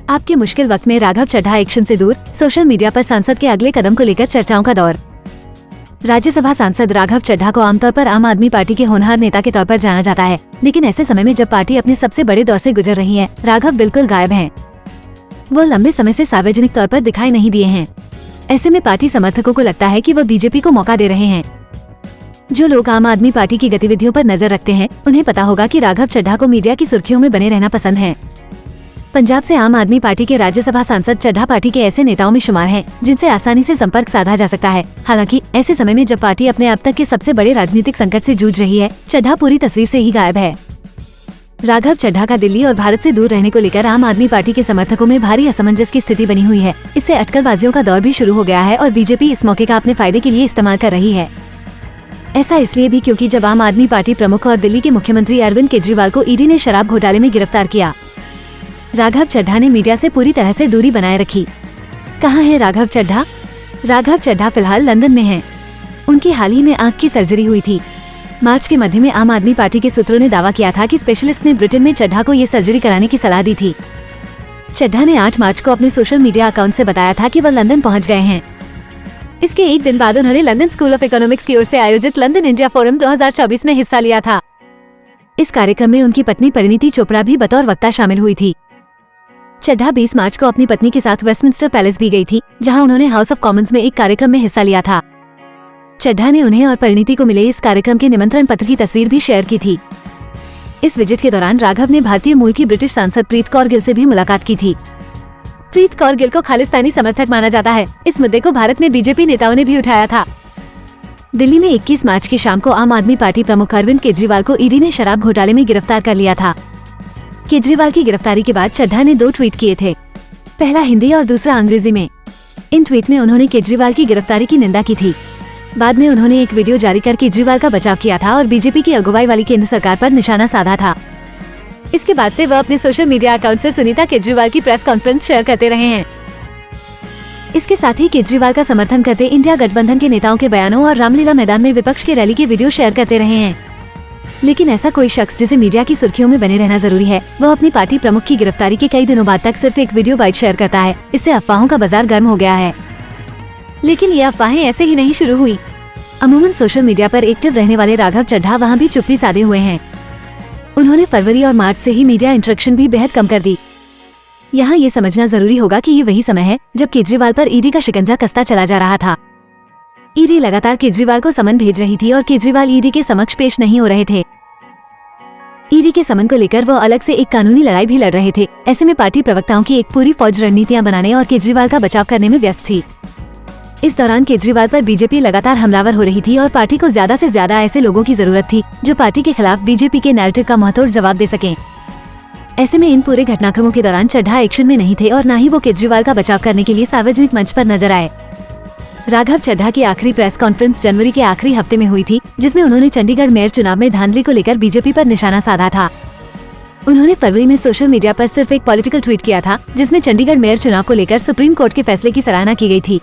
आपके मुश्किल वक्त में राघव चड्ढा एक्शन से दूर, सोशल मीडिया पर सांसद के अगले कदम को लेकर चर्चाओं का दौर। राज्यसभा सांसद राघव चड्ढा को आमतौर पर आम आदमी पार्टी के होनहार नेता के तौर पर जाना जाता है, लेकिन ऐसे समय में जब पार्टी अपने सबसे बड़े दौर से गुजर रही है, राघव बिल्कुल गायब हैं। वो लंबे समय से सार्वजनिक तौर पर दिखाई नहीं दिए हैं। ऐसे में पार्टी समर्थकों को लगता है कि वह बीजेपी को मौका दे रहे हैं। जो लोग आम आदमी पार्टी की गतिविधियों पर नजर रखते हैं, उन्हें पता होगा कि राघव चड्ढा को मीडिया की सुर्खियों में बने रहना पसंद है। पंजाब से आम आदमी पार्टी के राज्यसभा सांसद चड्ढा पार्टी के ऐसे नेताओं में शुमार हैं, जिनसे आसानी से संपर्क साधा जा सकता है। हालांकि ऐसे समय में जब पार्टी अपने अब तक के सबसे बड़े राजनीतिक संकट से जूझ रही है, चड्ढा पूरी तस्वीर से ही गायब है। राघव चड्ढा का दिल्ली और भारत से दूर रहने को लेकर आम आदमी पार्टी के समर्थकों में भारी असमंजस की स्थिति बनी हुई है। इससे अटकलबाजियों का दौर भी शुरू हो गया है और बीजेपी इस मौके का अपने फायदे के लिए इस्तेमाल कर रही है। ऐसा इसलिए भी क्योंकि जब आम आदमी पार्टी प्रमुख और दिल्ली के मुख्यमंत्री अरविंद केजरीवाल को ईडी ने शराब घोटाले में गिरफ्तार किया, राघव चड्ढा ने मीडिया से पूरी तरह से दूरी बनाए रखी। कहाँ है राघव चड्ढा? राघव चड्ढा फिलहाल लंदन में हैं। उनकी हाल ही में आंख की सर्जरी हुई थी। मार्च के मध्य में आम आदमी पार्टी के सूत्रों ने दावा किया था कि स्पेशलिस्ट ने ब्रिटेन में चड्ढा को ये सर्जरी कराने की सलाह दी थी। चड्ढा ने 8 मार्च को अपने सोशल मीडिया अकाउंट से बताया था कि वह लंदन पहुंच गए हैं। इसके एक दिन बाद उन्होंने लंदन स्कूल ऑफ इकोनॉमिक्स की ओर से आयोजित लंदन इंडिया फोरम 2024 में हिस्सा लिया था। इस कार्यक्रम में उनकी पत्नी परिणीति चोपड़ा भी बतौर वक्ता शामिल हुई थी। चड्ढा 20 मार्च को अपनी पत्नी के साथ वेस्टमिंस्टर पैलेस भी गई थी, जहां उन्होंने हाउस ऑफ कॉमन्स में एक कार्यक्रम में हिस्सा लिया था। चड्ढा ने उन्हें और परिणीति को मिले इस कार्यक्रम के निमंत्रण पत्र की तस्वीर भी शेयर की थी। इस विजिट के दौरान राघव ने भारतीय मूल की ब्रिटिश सांसद प्रीत कौर गिल से भी मुलाकात की थी। प्रीत कौर गिल को खालिस्तानी समर्थक माना जाता है। इस मुद्दे को भारत में बीजेपी नेताओं ने भी उठाया था। दिल्ली में 21 मार्च की शाम को आम आदमी पार्टी प्रमुख अरविंद केजरीवाल को ईडी ने शराब घोटाले में गिरफ्तार कर लिया था। केजरीवाल की गिरफ्तारी के बाद चड्ढा ने 2 ट्वीट किए थे, पहला हिंदी और दूसरा अंग्रेजी में। इन ट्वीट में उन्होंने केजरीवाल की गिरफ्तारी की निंदा की थी। बाद में उन्होंने एक वीडियो जारी कर केजरीवाल का बचाव किया था और बीजेपी की अगुवाई वाली केंद्र सरकार पर निशाना साधा था। इसके बाद से वह अपने सोशल मीडिया अकाउंट से सुनीता केजरीवाल की प्रेस कॉन्फ्रेंस शेयर करते रहे हैं। इसके साथ ही केजरीवाल का समर्थन करते इंडिया गठबंधन के नेताओं के बयानों और रामलीला मैदान में विपक्ष की रैली के वीडियो शेयर करते रहे हैं। लेकिन ऐसा कोई शख्स जिसे मीडिया की सुर्खियों में बने रहना जरूरी है, वह अपनी पार्टी प्रमुख की गिरफ्तारी के कई दिनों बाद तक सिर्फ एक वीडियो बाइट शेयर करता है। इससे अफवाहों का बाजार गर्म हो गया है। लेकिन ये अफवाहें ऐसे ही नहीं शुरू हुई। अमूमन सोशल मीडिया पर एक्टिव रहने वाले राघव चड्ढा वहाँ भी चुप्पी साधे हुए हैं। उन्होंने फरवरी और मार्च से ही मीडिया इंटरेक्शन भी बेहद कम कर दी। यहाँ ये समझना जरूरी होगा कि ये वही समय है जब केजरीवाल पर ईडी का शिकंजा कसता चला जा रहा था। ईडी लगातार केजरीवाल को समन भेज रही थी और केजरीवाल ईडी के समक्ष पेश नहीं हो रहे थे। ईडी के समन को लेकर वो अलग से एक कानूनी लड़ाई भी लड़ रहे थे। ऐसे में पार्टी प्रवक्ताओं की एक पूरी फौज रणनीतियां बनाने और केजरीवाल का बचाव करने में व्यस्त थी। इस दौरान केजरीवाल पर बीजेपी लगातार हमलावर हो रही थी और पार्टी को ज्यादा से ज्यादा ऐसे लोगों की जरूरत थी जो पार्टी के खिलाफ बीजेपी के नैरेटिव का मुंहतोड़ जवाब दे सकें। ऐसे में इन पूरे घटनाक्रमों के दौरान चड्ढा एक्शन में नहीं थे और न ही वो केजरीवाल का बचाव करने के लिए सार्वजनिक मंच पर नजर आए। राघव चड्ढा की आखिरी प्रेस कॉन्फ्रेंस जनवरी के आखिरी हफ्ते में हुई थी, जिसमें उन्होंने चंडीगढ़ मेयर चुनाव में धांधली को लेकर बीजेपी पर निशाना साधा था। उन्होंने फरवरी में सोशल मीडिया पर सिर्फ एक पॉलिटिकल ट्वीट किया था, जिसमें चंडीगढ़ मेयर चुनाव को लेकर सुप्रीम कोर्ट के फैसले की सराहना की गई थी।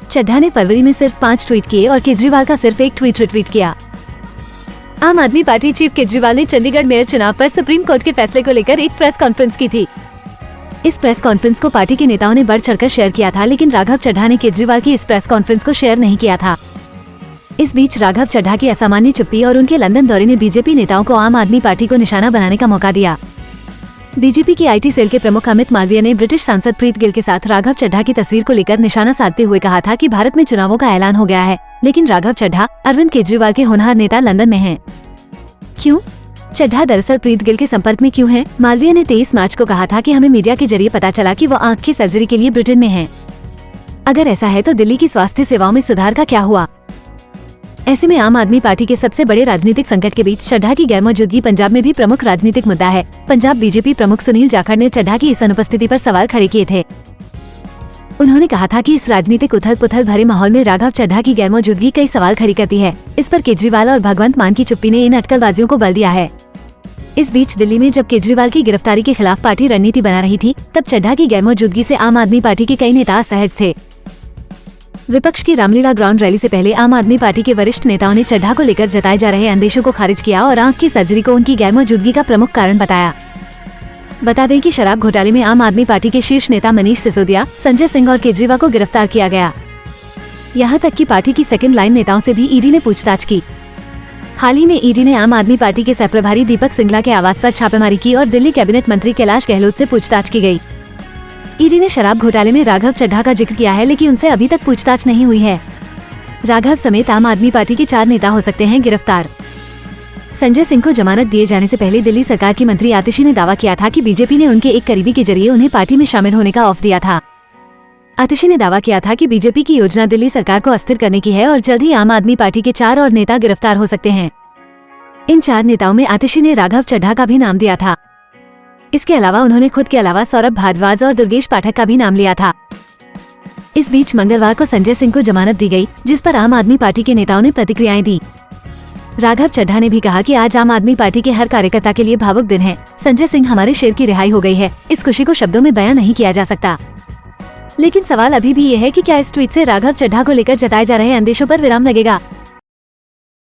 चड्ढा ने फरवरी में सिर्फ 5 ट्वीट किए और केजरीवाल का सिर्फ एक ट्वीट रिट्वीट किया। आम आदमी पार्टी चीफ केजरीवाल ने चंडीगढ़ मेयर चुनाव पर सुप्रीम कोर्ट के फैसले को लेकर एक प्रेस कॉन्फ्रेंस की थी। इस प्रेस कॉन्फ्रेंस को पार्टी के नेताओं ने बढ़ चढ़कर शेयर किया था, लेकिन राघव चड्ढा ने केजरीवाल की इस प्रेस कॉन्फ्रेंस को शेयर नहीं किया था। इस बीच राघव चड्ढा की असामान्य चुप्पी और उनके लंदन दौरे ने बीजेपी नेताओं को आम आदमी पार्टी को निशाना बनाने का मौका दिया। बीजेपी की आईटी सेल के प्रमुख अमित मालवीय ने ब्रिटिश सांसद प्रीत गिल के साथ राघव चड्ढा की तस्वीर को लेकर निशाना साधते हुए कहा था कि भारत में चुनावों का ऐलान हो गया है, लेकिन राघव चड्ढा अरविंद केजरीवाल के होनहार नेता लंदन में हैं। क्यों? चड्ढा दरअसल प्रीत गिल के संपर्क में क्यों हैं? मालवीय ने 23 मार्च को कहा था कि हमें मीडिया के जरिए पता चला कि वो आंख की सर्जरी के लिए ब्रिटेन में हैं। अगर ऐसा है तो दिल्ली की स्वास्थ्य सेवाओं में सुधार का क्या हुआ? ऐसे में आम आदमी पार्टी के सबसे बड़े राजनीतिक संकट के बीच चड्ढा की गैरमौजूदगी पंजाब में भी प्रमुख राजनीतिक मुद्दा है। पंजाब बीजेपी प्रमुख सुनील जाखड़ ने चड्ढा की इस अनुपस्थिति पर सवाल खड़े किए थे। उन्होंने कहा था कि इस राजनीतिक उथल पुथल भरे माहौल में राघव चड्ढा की गैरमौजूदगी कई सवाल खड़ी करती है। इस पर केजरीवाल और भगवंत मान की चुप्पी ने इन अटकलबाजियों को बल दिया है। इस बीच दिल्ली में जब केजरीवाल की गिरफ्तारी के खिलाफ पार्टी रणनीति बना रही थी, तब चड्ढा की गैरमौजूदगी से आम आदमी पार्टी के कई नेता असहज थे। विपक्ष की रामलीला ग्राउंड रैली से पहले आम आदमी पार्टी के वरिष्ठ नेताओं ने चड्ढा को लेकर जताए जा रहे अंदेशों को खारिज किया और आंख की सर्जरी को उनकी गैरमौजूदगी का प्रमुख कारण बताया। बता दें कि शराब घोटाले में आम आदमी पार्टी के शीर्ष नेता मनीष सिसोदिया, संजय सिंह और केजरीवाल को गिरफ्तार किया गया। यहाँ तक कि पार्टी की सेकंड लाइन नेताओं से भी ईडी ने पूछताछ की। हाल ही में ईडी ने आम आदमी पार्टी के सह प्रभारी दीपक सिंगला के आवास पर छापेमारी की और दिल्ली कैबिनेट मंत्री कैलाश गहलोत से पूछताछ की गई। ईडी ने शराब घोटाले में राघव चड्ढा का जिक्र किया है, लेकिन उनसे अभी तक पूछताछ नहीं हुई है। राघव समेत आम आदमी पार्टी के 4 नेता हो सकते हैं गिरफ्तार। संजय सिंह को जमानत दिए जाने से पहले दिल्ली सरकार की मंत्री आतिशी ने दावा किया था कि बीजेपी ने उनके एक करीबी के जरिए उन्हें पार्टी में शामिल होने का ऑफ दिया था। आतिशी ने दावा किया था कि बीजेपी की योजना दिल्ली सरकार को अस्थिर करने की है और जल्द ही आम आदमी पार्टी के 4 और नेता गिरफ्तार हो सकते हैं। इन 4 नेताओं में आतिशी ने राघव चड्ढा का भी नाम दिया था। इसके अलावा उन्होंने खुद के अलावा सौरभ भारद्वाज और दुर्गेश पाठक का भी नाम लिया था। इस बीच मंगलवार को संजय सिंह को जमानत दी गई, जिस पर आम आदमी पार्टी के नेताओं ने प्रतिक्रियाएं दी। राघव चड्ढा ने भी कहा कि आज आम आदमी पार्टी के हर कार्यकर्ता के लिए भावुक दिन है। संजय सिंह, हमारे शेर की रिहाई हो गई है। इस खुशी को शब्दों में बयां नहीं किया जा सकता। लेकिन सवाल अभी भी ये है कि क्या इस ट्वीट से राघव चड्ढा को लेकर जताए जा रहे अंदेशों पर विराम लगेगा।